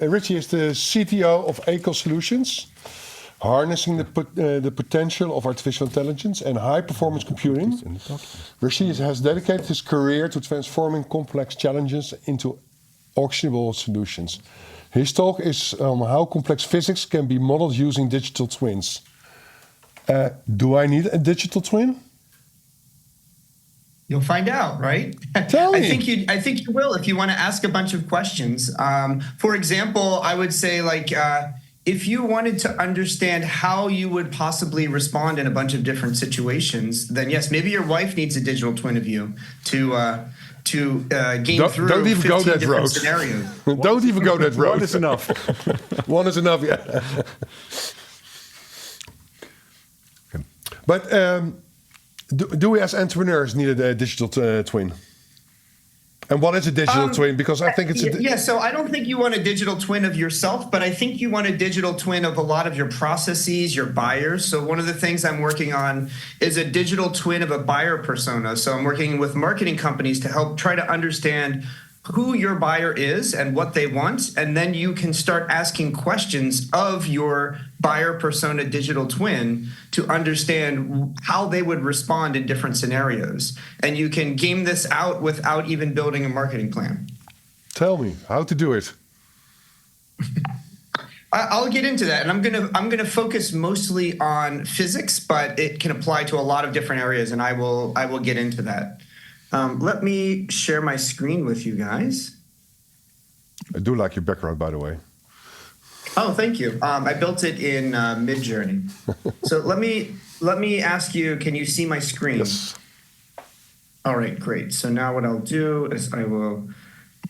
Richie is the CTO of Eco Solutions, harnessing the potential of artificial intelligence and high-performance computing. Rishi has dedicated his career to transforming complex challenges into actionable solutions. His talk is on how complex physics can be modeled using digital twins. Do I need a digital twin? You'll find out, right? Tell me. I think you will if you want to ask a bunch of questions. For example, I would say if you wanted to understand how you would possibly respond in a bunch of different situations, then yes, maybe your wife needs a digital twin of you to game through don't even 15 go that different road. scenarios. Don't even go that road. One is enough. One is enough, yeah. But do we as entrepreneurs need a digital twin? And what is a digital twin? Because I think it's so I don't think you want a digital twin of yourself, but I think you want a digital twin of a lot of your processes, your buyers. So one of the things I'm working on is a digital twin of a buyer persona. So I'm working with marketing companies to help try to understand who your buyer is and what they want. And then you can start asking questions of your buyer persona digital twin to understand how they would respond in different scenarios. And you can game this out without even building a marketing plan. Tell me how to do it. I'll get into that, and I'm gonna focus mostly on physics, but it can apply to a lot of different areas, and I will get into that. Let me share my screen with you guys. I do like your background, by the way. Oh, thank you. I built it in Midjourney. So let me ask you, can you see my screen? Yes. All right, great. So now what I'll do is I will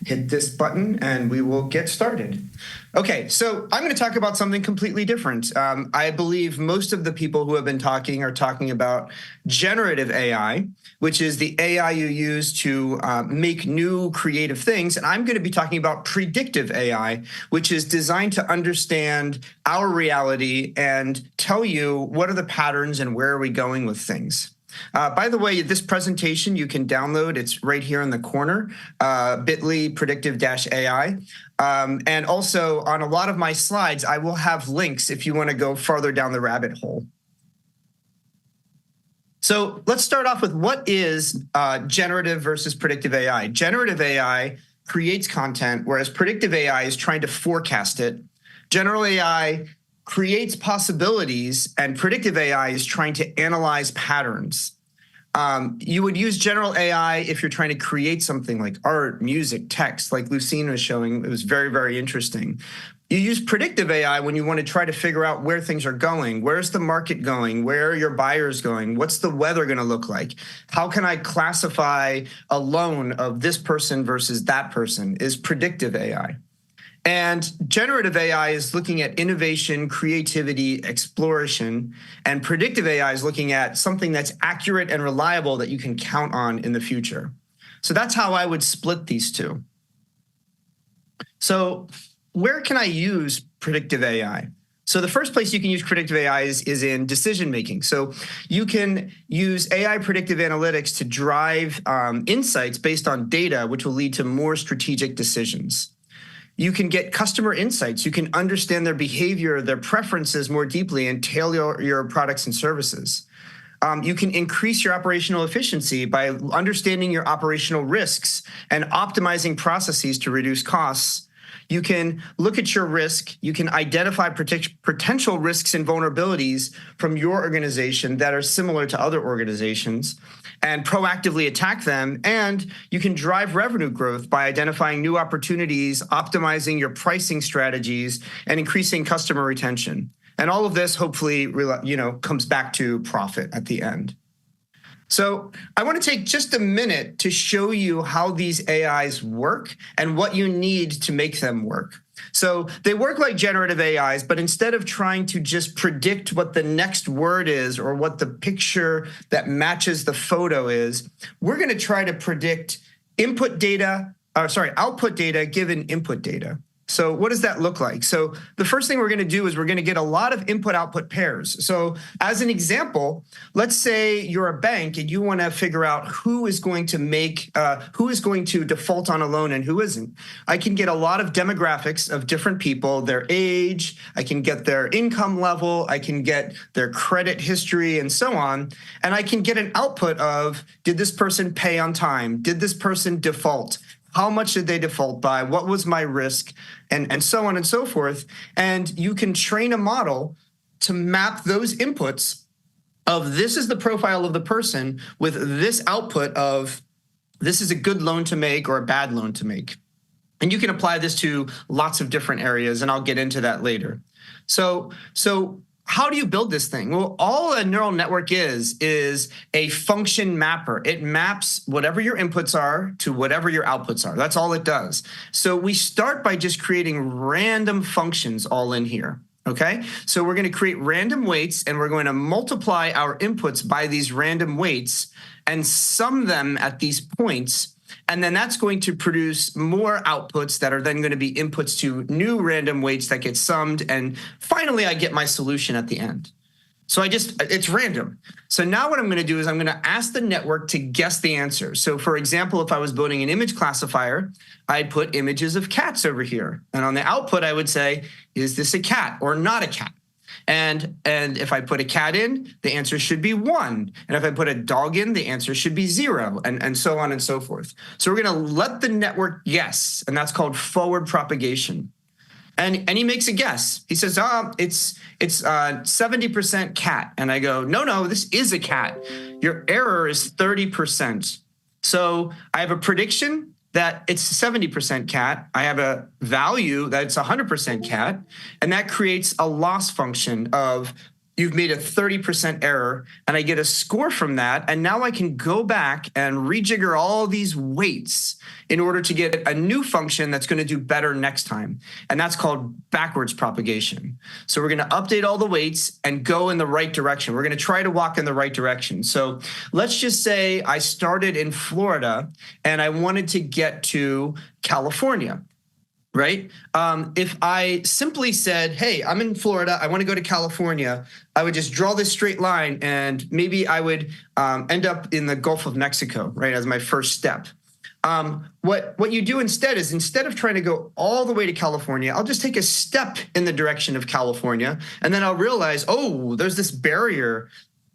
hit this button and we will get started. Okay, so I'm going to talk about something completely different. I believe most of the people who have been talking are talking about generative AI, which is the AI you use to make new creative things. And I'm going to be talking about predictive AI, which is designed to understand our reality and tell you what are the patterns and where are we going with things. By the way, this presentation you can download. It's right here in the corner, bit.ly predictive-AI. And also on a lot of my slides, I will have links if you want to go farther down the rabbit hole. So let's start off with what is generative versus predictive AI. Generative AI creates content, whereas predictive AI is trying to forecast it. General AI creates possibilities, and predictive AI is trying to analyze patterns. You would use general AI if you're trying to create something like art, music, text, like Lucine was showing. It was very, very interesting. You use predictive AI when you want to try to figure out where things are going. Where's the market going? Where are your buyers going? What's the weather going to look like? How can I classify a loan of this person versus that person? Is predictive AI. And generative AI is looking at innovation, creativity, exploration, and predictive AI is looking at something that's accurate and reliable that you can count on in the future. So that's how I would split these two. So where can I use predictive AI? So the first place you can use predictive AI is in decision making. So you can use AI predictive analytics to drive insights based on data, which will lead to more strategic decisions. You can get customer insights. You can understand their behavior, their preferences more deeply and tailor your products and services. You can increase your operational efficiency by understanding your operational risks and optimizing processes to reduce costs. You can look at your risk. You can identify potential risks and vulnerabilities from your organization that are similar to other organizations and proactively attack them. And you can drive revenue growth by identifying new opportunities, optimizing your pricing strategies, and increasing customer retention. And all of this hopefully, comes back to profit at the end. So I want to take just a minute to show you how these AIs work and what you need to make them work. So they work like generative AIs, but instead of trying to just predict what the next word is or what the picture that matches the photo is, we're going to try to predict output data given input data. So what does that look like? So the first thing we're going to do is we're going to get a lot of input-output pairs. So as an example, let's say you're a bank and you want to figure out who is going to default on a loan and who isn't. I can get a lot of demographics of different people, their age, I can get their income level, I can get their credit history and so on. And I can get an output of, did this person pay on time? Did this person default? How much did they default by? What was my risk? And so on and so forth. And you can train a model to map those inputs of this is the profile of the person with this output of this is a good loan to make or a bad loan to make. And you can apply this to lots of different areas, and I'll get into that later. So how do you build this thing? Well, all a neural network is a function mapper. It maps whatever your inputs are to whatever your outputs are. That's all it does. So we start by just creating random functions all in here. Okay, so we're going to create random weights, and we're going to multiply our inputs by these random weights and sum them at these points. And then that's going to produce more outputs that are then going to be inputs to new random weights that get summed. And finally, I get my solution at the end. So it's random. So now what I'm going to do is I'm going to ask the network to guess the answer. So for example, if I was building an image classifier, I'd put images of cats over here. And on the output, I would say, is this a cat or not a cat? And if I put a cat in, the answer should be 1. And if I put a dog in, the answer should be 0, and so on and so forth. So we're going to let the network guess, and that's called forward propagation. And he makes a guess. He says, it's 70% cat. And I go, no, this is a cat. Your error is 30%. So I have a prediction that it's 70% cat. I have a value that it's 100% cat. And that creates a loss function of you've made a 30% error, and I get a score from that. And now I can go back and rejigger all these weights in order to get a new function that's going to do better next time. And that's called backwards propagation. So we're going to update all the weights and go in the right direction. We're going to try to walk in the right direction. So let's just say I started in Florida and I wanted to get to California. Right? If I simply said, hey, I'm in Florida, I want to go to California, I would just draw this straight line, and maybe I would end up in the Gulf of Mexico, right, as my first step. What you do instead is, instead of trying to go all the way to California, I'll just take a step in the direction of California, and then I'll realize, oh, there's this barrier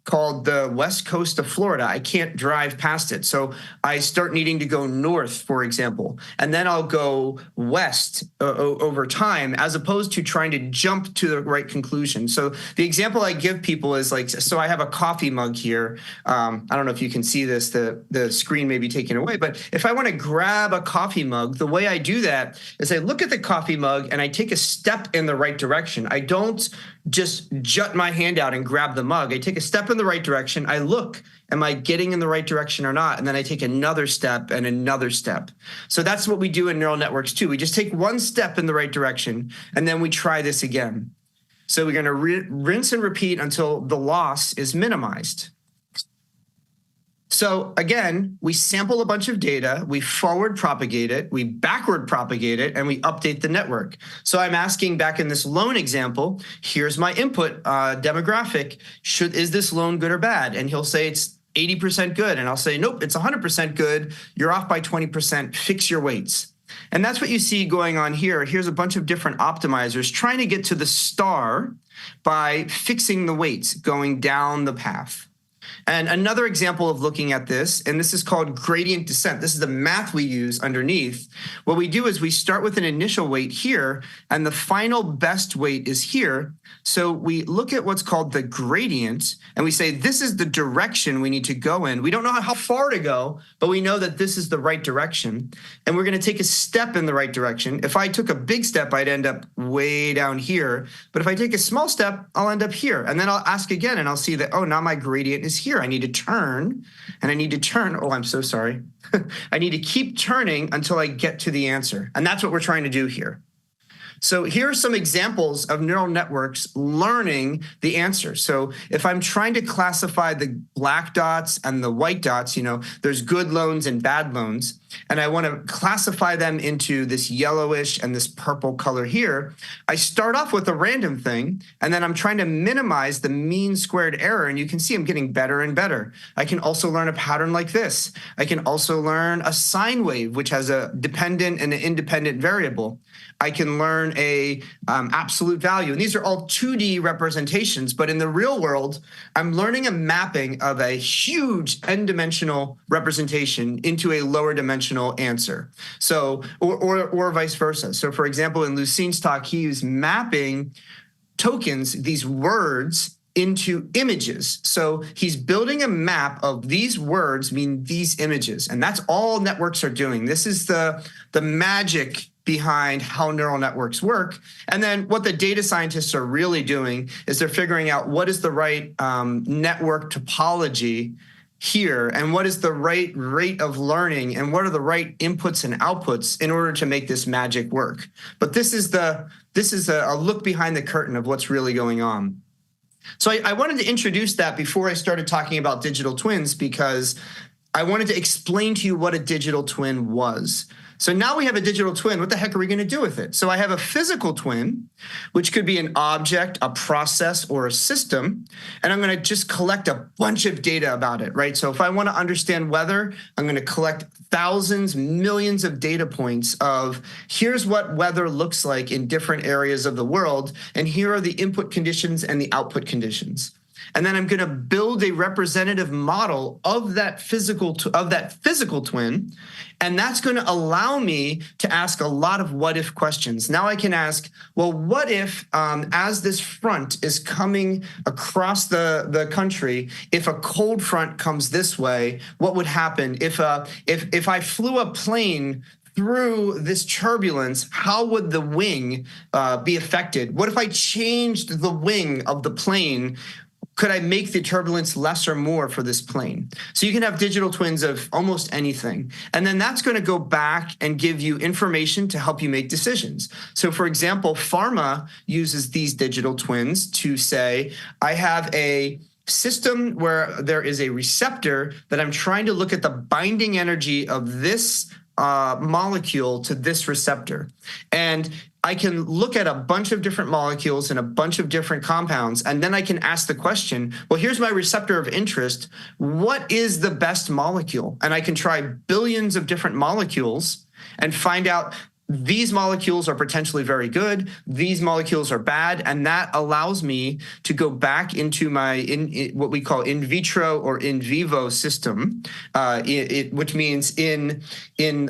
called the west coast of Florida. I can't drive past it. So I start needing to go north, for example, and then I'll go west over time, as opposed to trying to jump to the right conclusion. So the example I give people is like, so I have a coffee mug here. I don't know if you can see this, the screen may be taken away, but if I want to grab a coffee mug, the way I do that is I look at the coffee mug and I take a step in the right direction. I don't just jut my hand out and grab the mug. I take a step in the right direction. I look, am I getting in the right direction or not? And then I take another step and another step. So that's what we do in neural networks too. We just take one step in the right direction, and then we try this again. So we're going to rinse and repeat until the loss is minimized. So again, we sample a bunch of data, we forward propagate it, we backward propagate it, and we update the network. So I'm asking, back in this loan example, here's my input demographic. Is this loan good or bad? And he'll say it's 80% good. And I'll say, nope, it's 100% good. You're off by 20%. Fix your weights. And that's what you see going on here. Here's a bunch of different optimizers trying to get to the star by fixing the weights, going down the path. And another example of looking at this, and this is called gradient descent. This is the math we use underneath. What we do is we start with an initial weight here, and the final best weight is here. So we look at what's called the gradient, and we say, this is the direction we need to go in. We don't know how far to go, but we know that this is the right direction. And we're going to take a step in the right direction. If I took a big step, I'd end up way down here. But if I take a small step, I'll end up here. And then I'll ask again, and I'll see that, oh, now my gradient is here. I need to turn, and I need to turn. Oh, I'm so sorry. I need to keep turning until I get to the answer. And that's what we're trying to do here. So here are some examples of neural networks learning the answer. So if I'm trying to classify the black dots and the white dots, there's good loans and bad loans. and I want to classify them into this yellowish and this purple color here, I start off with a random thing, and then I'm trying to minimize the mean squared error, and you can see I'm getting better and better. I can also learn a pattern like this. I can also learn a sine wave, which has a dependent and an independent variable. I can learn a absolute value. And these are all 2D representations, but in the real world, I'm learning a mapping of a huge n-dimensional representation into a lower dimensional answer. So, or vice versa. So for example, in Lucine's talk, he was mapping tokens, these words, into images. So he's building a map of these words mean these images. And that's all networks are doing. This is the magic behind how neural networks work. And then what the data scientists are really doing is they're figuring out what is the right network topology here, and what is the right rate of learning, and what are the right inputs and outputs in order to make this magic work. But this is a look behind the curtain of what's really going on. So I wanted to introduce that before I started talking about digital twins, because I wanted to explain to you what a digital twin was. So now we have a digital twin. What the heck are we going to do with it? So I have a physical twin, which could be an object, a process, or a system. And I'm going to just collect a bunch of data about it, right? So if I want to understand weather, I'm going to collect thousands, millions of data points of here's what weather looks like in different areas of the world. And here are the input conditions and the output conditions. And then I'm going to build a representative model of that physical twin, and that's going to allow me to ask a lot of what-if questions. Now I can ask, well, what if, as this front is coming across the country, if a cold front comes this way, what would happen? If I flew a plane through this turbulence, how would the wing be affected? What if I changed the wing of the plane? Could I make the turbulence less or more for this plane? So you can have digital twins of almost anything. And then that's going to go back and give you information to help you make decisions. So for example, pharma uses these digital twins to say, I have a system where there is a receptor that I'm trying to look at the binding energy of this molecule to this receptor. And I can look at a bunch of different molecules and a bunch of different compounds, and then I can ask the question, well, here's my receptor of interest. What is the best molecule? And I can try billions of different molecules and find out these molecules are potentially very good, these molecules are bad, and that allows me to go back into my what we call in vitro or in vivo system, which means in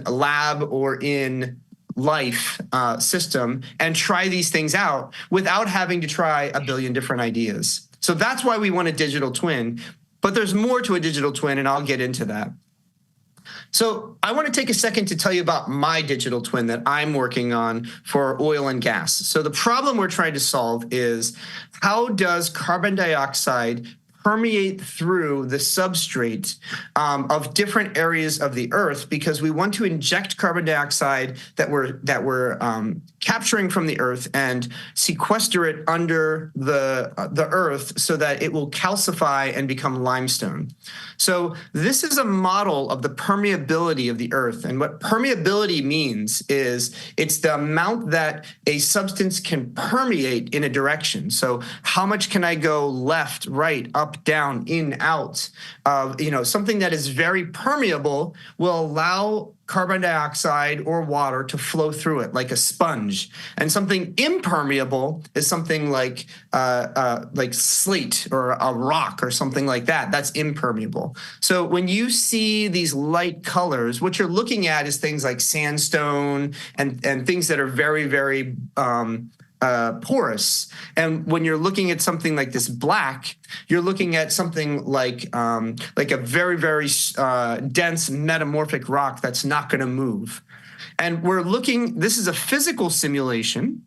lab or in life system, and try these things out without having to try a billion different ideas. So that's why we want a digital twin, but there's more to a digital twin, and I'll get into that. So I want to take a second to tell you about my digital twin that I'm working on for oil and gas. So the problem we're trying to solve is, how does carbon dioxide permeate through the substrate of different areas of the Earth, because we want to inject carbon dioxide that we're capturing from the Earth and sequester it under the Earth so that it will calcify and become limestone. So this is a model of the permeability of the Earth. And what permeability means is it's the amount that a substance can permeate in a direction. So how much can I go left, right, up, down, in, out? Something that is very permeable will allow carbon dioxide or water to flow through it like a sponge. And something impermeable is something like slate or a rock or something like that. That's impermeable. So when you see these light colors, what you're looking at is things like sandstone and things that are very, very porous. And when you're looking at something like this black, you're looking at something like a very, very dense metamorphic rock that's not going to move. And this is a physical simulation,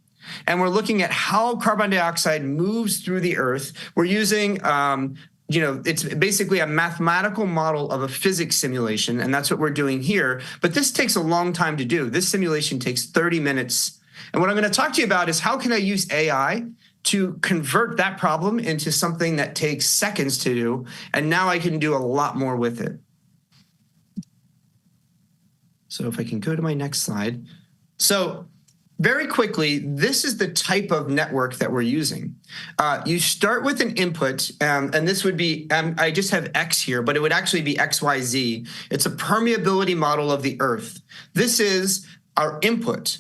and we're looking at how carbon dioxide moves through the Earth. We're using it's basically a mathematical model of a physics simulation, and that's what we're doing here. But this takes a long time to do. This simulation takes 30 minutes. And what I'm going to talk to you about is how can I use AI to convert that problem into something that takes seconds to do, and now I can do a lot more with it. So if I can go to my next slide. So very quickly, this is the type of network that we're using. You start with an input, and this would be, I just have X here, but it would actually be XYZ. It's a permeability model of the Earth. This is our input.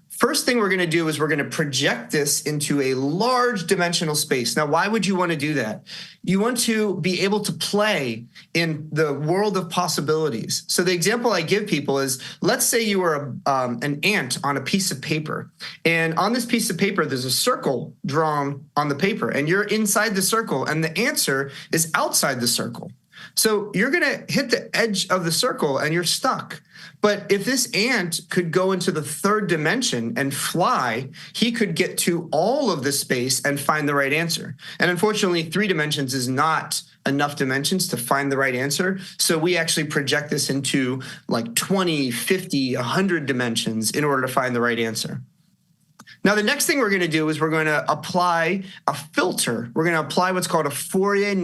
First thing we're going to do is we're going to project this into a large dimensional space. Now, why would you want to do that? You want to be able to play in the world of possibilities. So the example I give people is, let's say you were an ant on a piece of paper. And on this piece of paper, there's a circle drawn on the paper. And you're inside the circle, and the answer is outside the circle. So you're going to hit the edge of the circle, and you're stuck. But if this ant could go into the third dimension and fly, he could get to all of the space and find the right answer. And unfortunately, 3 dimensions is not enough dimensions to find the right answer. So we actually project this into like 20, 50, 100 dimensions in order to find the right answer. Now, the next thing we're going to do is we're going to apply a filter. We're going to apply what's called a Fourier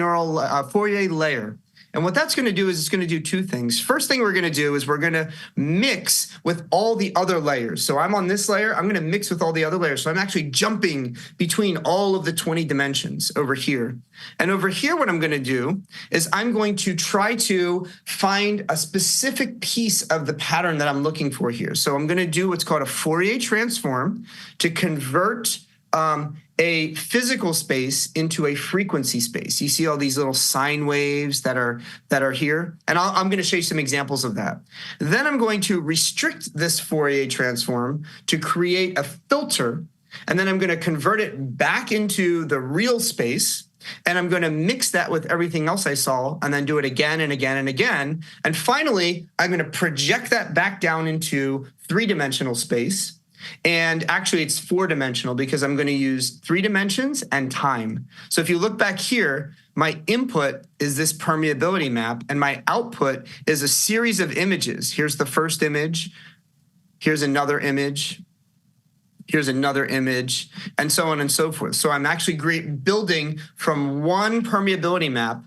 layer. And what that's going to do is it's going to do 2 things. First thing we're going to do is we're going to mix with all the other layers. So I'm on this layer. I'm going to mix with all the other layers. So I'm actually jumping between all of the 20 dimensions over here. And over here, what I'm going to do is I'm going to try to find a specific piece of the pattern that I'm looking for here. So I'm going to do what's called a Fourier transform to convert a physical space into a frequency space. You see all these little sine waves that are here, and I'm going to show you some examples of that. Then I'm going to restrict this Fourier transform to create a filter, and then I'm going to convert it back into the real space, and I'm going to mix that with everything else I saw, and then do it again and again and again. And finally, I'm going to project that back down into 3-dimensional space. And actually, it's 4-dimensional because I'm going to use 3 dimensions and time. So if you look back here, my input is this permeability map, and my output is a series of images. Here's the first image. Here's another image. Here's another image, and so on and so forth. So I'm actually building from one permeability map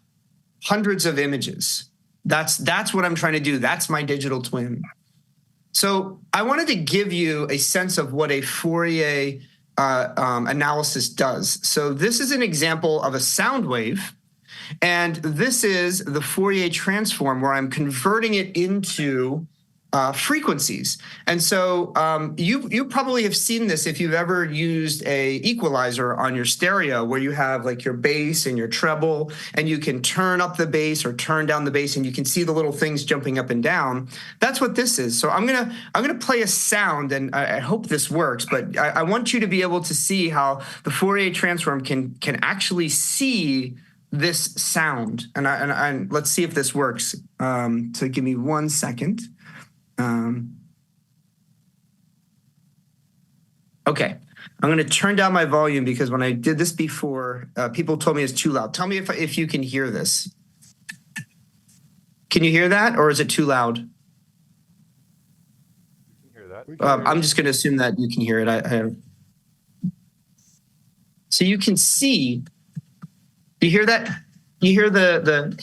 hundreds of images. That's what I'm trying to do. That's my digital twin. So I wanted to give you a sense of what a Fourier analysis does. So this is an example of a sound wave, and this is the Fourier transform where I'm converting it into frequencies. And so you probably have seen this if you've ever used a equalizer on your stereo, where you have like your bass and your treble, and you can turn up the bass or turn down the bass, and you can see the little things jumping up and down. That's what this is. So I'm gonna play a sound, and I hope this works, but I want you to be able to see how the Fourier transform can actually see this sound. And let's see if this works. So give me 1 second. Okay, I'm going to turn down my volume because when I did this before, people told me it's too loud. Tell me if you can hear this. Can you hear that, or is it too loud? You can hear that. I'm just going to assume that you can hear it. So you can see. Do you hear that? You hear the?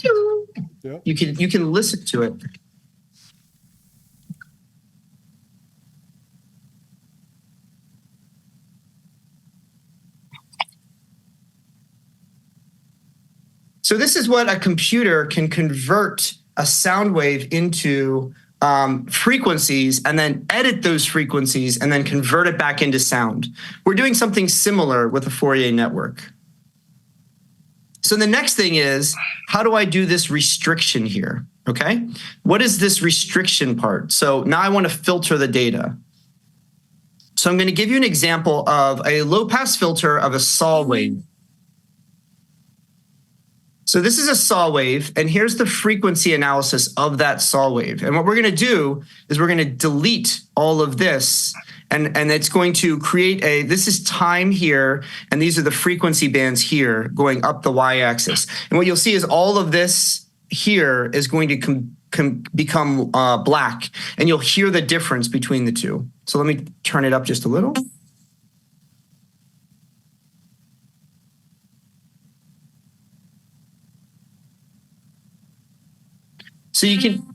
Yeah. You can listen to it. So this is what a computer can convert a sound wave into frequencies, and then edit those frequencies, and then convert it back into sound. We're doing something similar with the Fourier network. So the next thing is, how do I do this restriction here? Okay, what is this restriction part? So now I want to filter the data. So I'm going to give you an example of a low-pass filter of a saw wave. So this is a saw wave, and here's the frequency analysis of that saw wave. And what we're going to do is we're going to delete all of this, and it's going to create this is time here, and these are the frequency bands here going up the y-axis. And what you'll see is all of this here is going to become black, and you'll hear the difference between the two. So let me turn it up just a little. So So you can,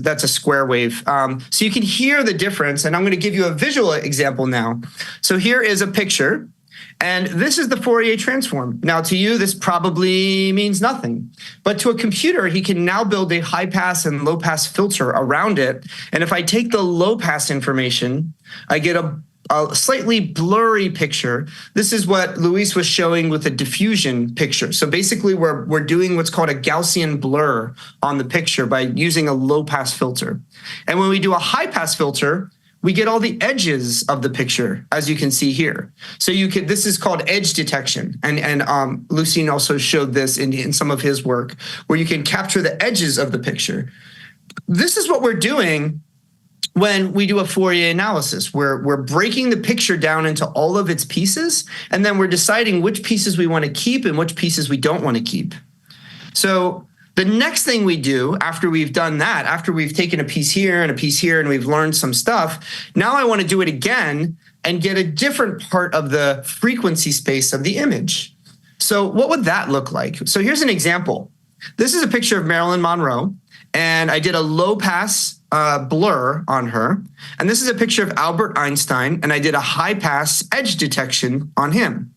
that's a square wave. So you can hear the difference, and I'm going to give you a visual example now. So here is a picture, and this is the Fourier transform. Now to you, this probably means nothing, but to a computer, he can now build a high pass and low pass filter around it. And if I take the low pass information, I get a slightly blurry picture. This is what Luis was showing with the diffusion picture. So basically we're doing what's called a Gaussian blur on the picture by using a low pass filter. And when we do a high pass filter, we get all the edges of the picture, as you can see here. So this is called edge detection. And Lucien also showed this in some of his work, where you can capture the edges of the picture. This is what we're doing when we do a Fourier analysis. We're breaking the picture down into all of its pieces, and then we're deciding which pieces we want to keep and which pieces we don't want to keep. So the next thing we do after we've done that, after we've taken a piece here and a piece here and we've learned some stuff, now I want to do it again and get a different part of the frequency space of the image. So what would that look like? So here's an example. This is a picture of Marilyn Monroe, and I did a low pass blur on her. And this is a picture of Albert Einstein, and I did a high pass edge detection on him.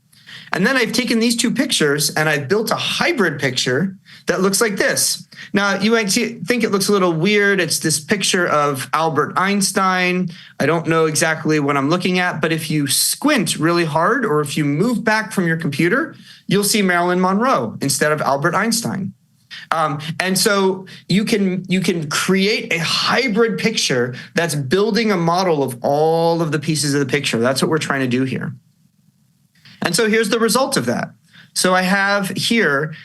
And then I've taken these two pictures and I've built a hybrid picture that looks like this. Now, you might think it looks a little weird. It's this picture of Albert Einstein. I don't know exactly what I'm looking at, but if you squint really hard, or if you move back from your computer, you'll see Marilyn Monroe instead of Albert Einstein. And so you can create a hybrid picture that's building a model of all of the pieces of the picture. That's what we're trying to do here. And so here's the result of that. So I have here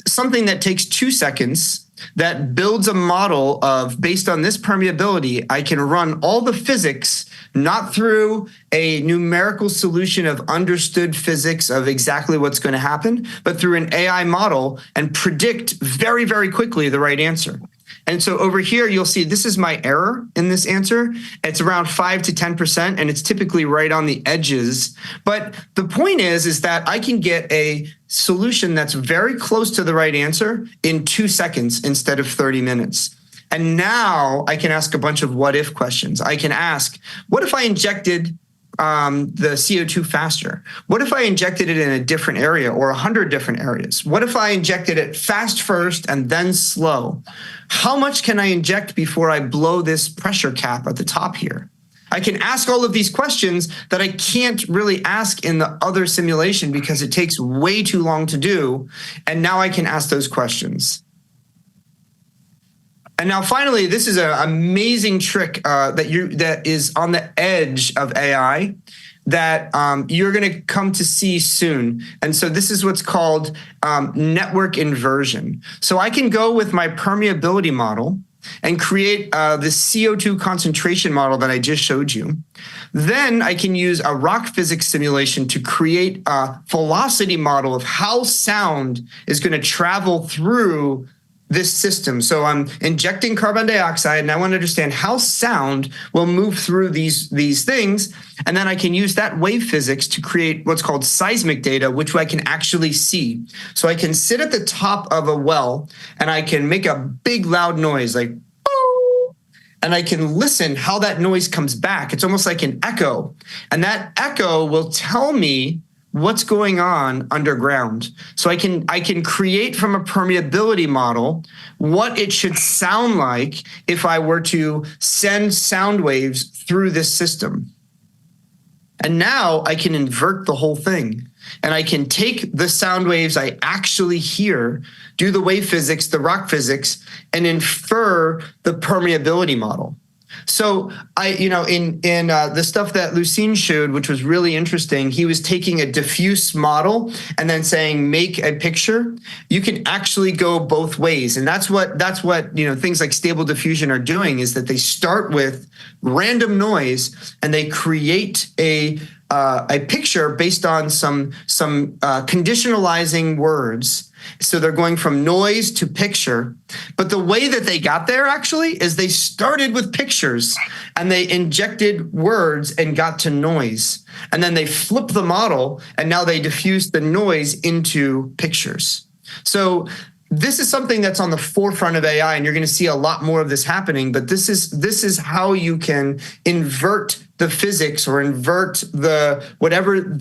something that takes 2 seconds that builds a model of, based on this permeability, I can run all the physics, not through a numerical solution of understood physics of exactly what's going to happen, but through an AI model, and predict very, very quickly the right answer. And so over here, you'll see this is my error in this answer. It's around 5 to 10%, and it's typically right on the edges. But the point is that I can get a solution that's very close to the right answer in 2 seconds instead of 30 minutes. And now I can ask a bunch of what if questions. I can ask, what if I injected the CO2 faster? What if I injected it in a different area or 100 different areas? What if I injected it fast first and then slow? How much can I inject before I blow this pressure cap at the top here? I can ask all of these questions that I can't really ask in the other simulation because it takes way too long to do. And now I can ask those questions. And now finally, this is an amazing trick that is on the edge of AI that you're going to come to see soon. And so this is what's called network inversion. So I can go with my permeability model and create the CO2 concentration model that I just showed you. Then I can use a rock physics simulation to create a velocity model of how sound is going to travel through this system. So I'm injecting carbon dioxide, and I want to understand how sound will move through these things. And then I can use that wave physics to create what's called seismic data, which I can actually see. So I can sit at the top of a well and I can make a big loud noise like, and I can listen how that noise comes back. It's almost like an echo. And that echo will tell me what's going on underground. So I can create from a permeability model what it should sound like if I were to send sound waves through this system. And now I can invert the whole thing. And I can take the sound waves I actually hear, do the wave physics, the rock physics, and infer the permeability model. So in the stuff that Lucien showed, which was really interesting, he was taking a diffuse model and then saying, make a picture. You can actually go both ways. And that's what things like stable diffusion are doing, is that they start with random noise and they create a picture based on some conditionalizing words. So they're going from noise to picture. But the way that they got there actually is they started with pictures and they injected words and got to noise. And then they flipped the model and now they diffused the noise into pictures. So this is something that's on the forefront of AI, and you're going to see a lot more of this happening. But this is how you can invert the physics or invert the whatever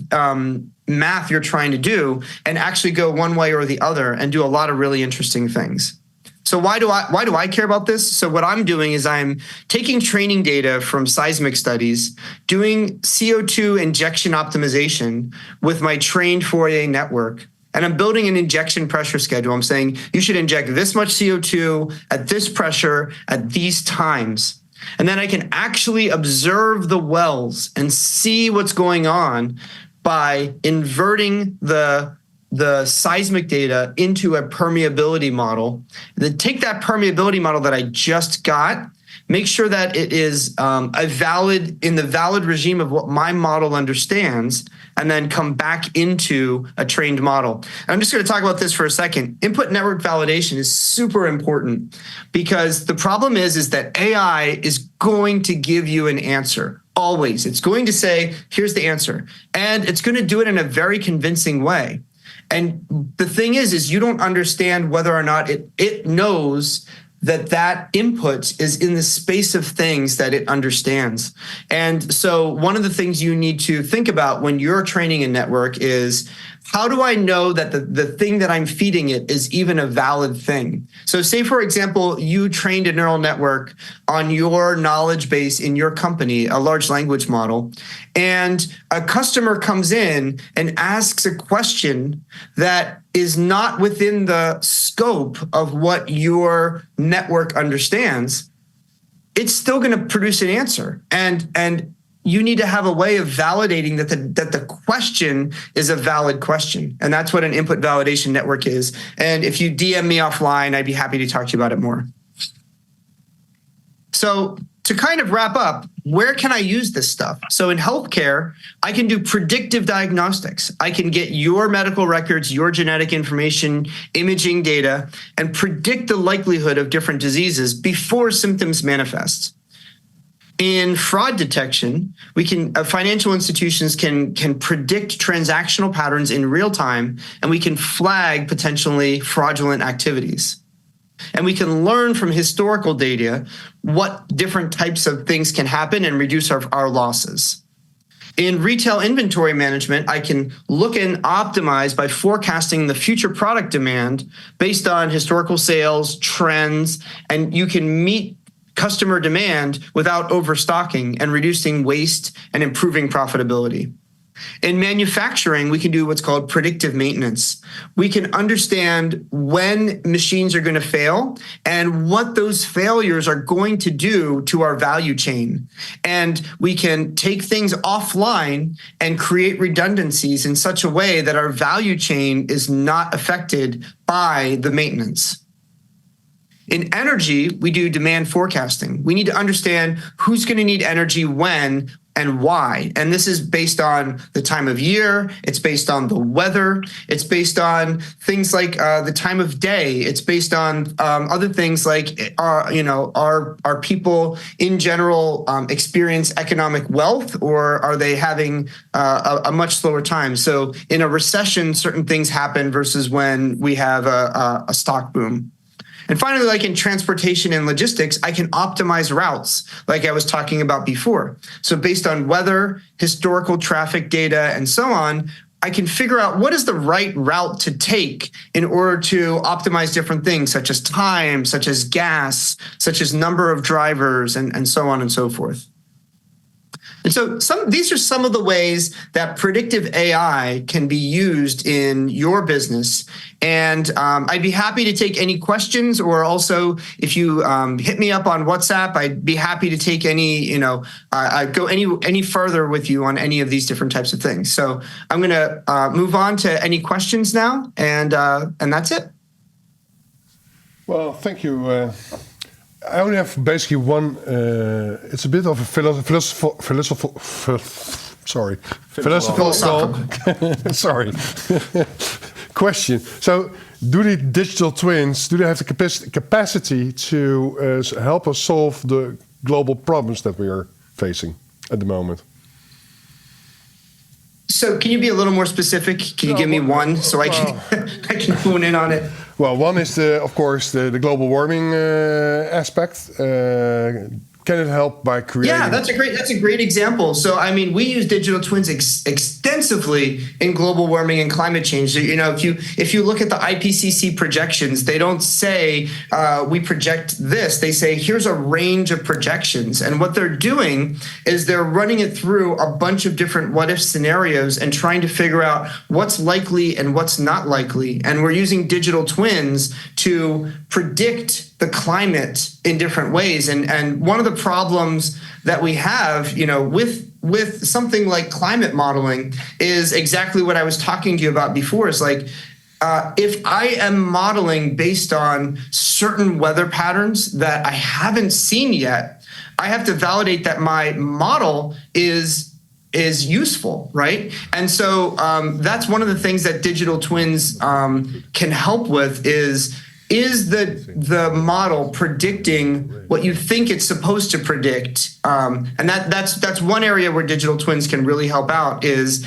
math you're trying to do, and actually go one way or the other and do a lot of really interesting things. So why do I care about this? So what I'm doing is I'm taking training data from seismic studies, doing CO2 injection optimization with my trained Fourier network, and I'm building an injection pressure schedule. I'm saying you should inject this much CO2 at this pressure at these times. And then I can actually observe the wells and see what's going on by inverting the seismic data into a permeability model. Then take that permeability model that I just got, make sure that it is in the valid regime of what my model understands, and then come back into a trained model. And I'm just going to talk about this for a second. Input network validation is super important, because the problem is that AI is going to give you an answer. Always. It's going to say, here's the answer. And it's going to do it in a very convincing way. And the thing is you don't understand whether or not it knows that input is in the space of things that it understands. And so one of the things you need to think about when you're training a network is, how do I know that the thing that I'm feeding it is even a valid thing? So say, for example, you trained a neural network on your knowledge base in your company, a large language model, and a customer comes in and asks a question that is not within the scope of what your network understands. It's still going to produce an answer. And you need to have a way of validating that the question is a valid question. And that's what an input validation network is. And if you DM me offline, I'd be happy to talk to you about it more. So to kind of wrap up, where can I use this stuff? So in healthcare, I can do predictive diagnostics. I can get your medical records, your genetic information, imaging data, and predict the likelihood of different diseases before symptoms manifest. In fraud detection, financial institutions can predict transactional patterns in real time, and we can flag potentially fraudulent activities. And we can learn from historical data what different types of things can happen and reduce our losses. In retail inventory management, I can look and optimize by forecasting the future product demand based on historical sales, trends, and you can meet customer demand without overstocking and reducing waste and improving profitability. In manufacturing, we can do what's called predictive maintenance. We can understand when machines are going to fail and what those failures are going to do to our value chain. And we can take things offline and create redundancies in such a way that our value chain is not affected by the maintenance. In energy, we do demand forecasting. We need to understand who's going to need energy when and why. And this is based on the time of year. It's based on the weather. It's based on things like the time of day. It's based on other things like, are people in general experience economic wealth, or are they having a much slower time? So in a recession, certain things happen versus when we have a stock boom. And finally, like in transportation and logistics, I can optimize routes like I was talking about before. So based on weather, historical traffic data, and so on, I can figure out what is the right route to take in order to optimize different things, such as time, such as gas, such as number of drivers, and so on and so forth. And so these are some of the ways that predictive AI can be used in your business. And I'd be happy to take any questions, or also if you hit me up on WhatsApp, I'd be happy to take go any further with you on any of these different types of things. So I'm going to move on to any questions now, and that's it. Well, thank you. I only have basically one. It's a bit of a philosophical. Sorry, question. So, do the digital twins have the capacity to help us solve the global problems that we are facing at the moment? So, can you be a little more specific? Can you give me one so I can hone in on it? Well, one is, of course, the global warming aspect. Can it help by creating? Yeah, that's a great example. So, I mean, we use digital twins extensively in global warming and climate change. So, you know, if you look at the IPCC projections, they don't say we project this. They say here's a range of projections, and what they're doing is they're running it through a bunch of different what if scenarios and trying to figure out what's likely and what's not likely. And we're using digital twins to predict the climate in different ways. And one of the problems that we have, you know, with something like climate modeling is exactly what I was talking to you about before. Is like, if I am modeling based on certain weather patterns that I haven't seen yet, I have to validate that my model is useful, right? And so that's one of the things that digital twins can help with is the model predicting what you think it's supposed to predict? And that's one area where digital twins can really help out is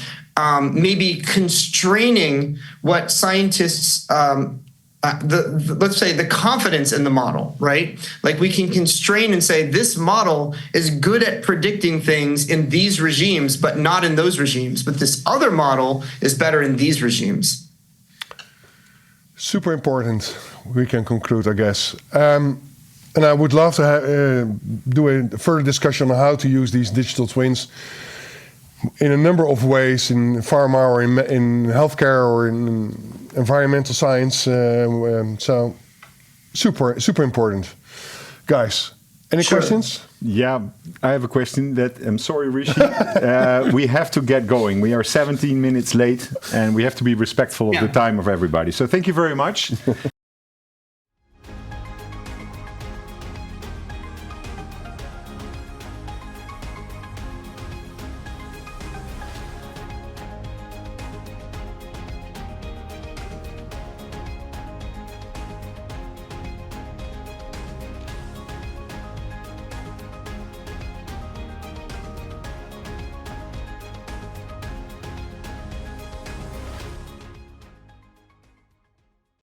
maybe constraining what scientists, let's say the confidence in the model, right? Like we can constrain and say this model is good at predicting things in these regimes, but not in those regimes. But this other model is better in these regimes. Super important. We can conclude, I guess. And I would love to do a further discussion on how to use these digital twins in a number of ways in pharma or in healthcare or in environmental science. So super important. Guys, any questions? Yeah, I have a question that I'm sorry, Rishi. We have to get going. We are 17 minutes late and we have to be respectful of the time of everybody. So thank you very much.